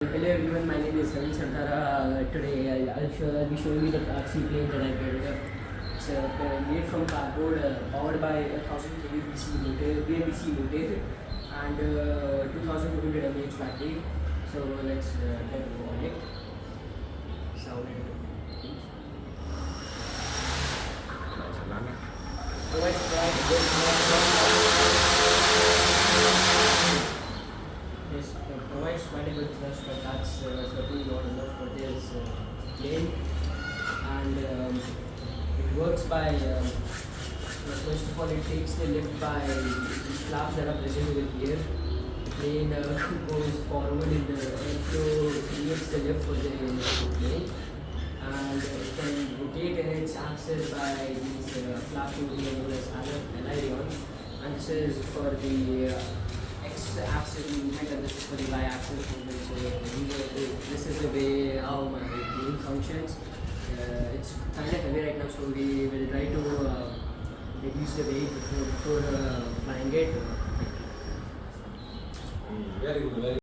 Hello everyone, my name is Ravi Santara. Today I'll be showing you the aeroplane that I built. It's made from cardboard, powered by a 1000 kV BMBC motor and 2200 mAh battery. So let's get on it. Sound it. Provides quite a good thrust, but that's certainly not enough for this plane. And it works by, first of all, it takes the lift by these flaps that are present over here. The plane goes forward in the airflow, creates the lift for the plane, and it can rotate in its axis by these flaps over here known as ailerons. And this is for the x-axis movement and this is for the y-axis movement. So this is the way how my plane functions. It's kind of heavy right now, so we will try to reduce the weight before flying it. Very good.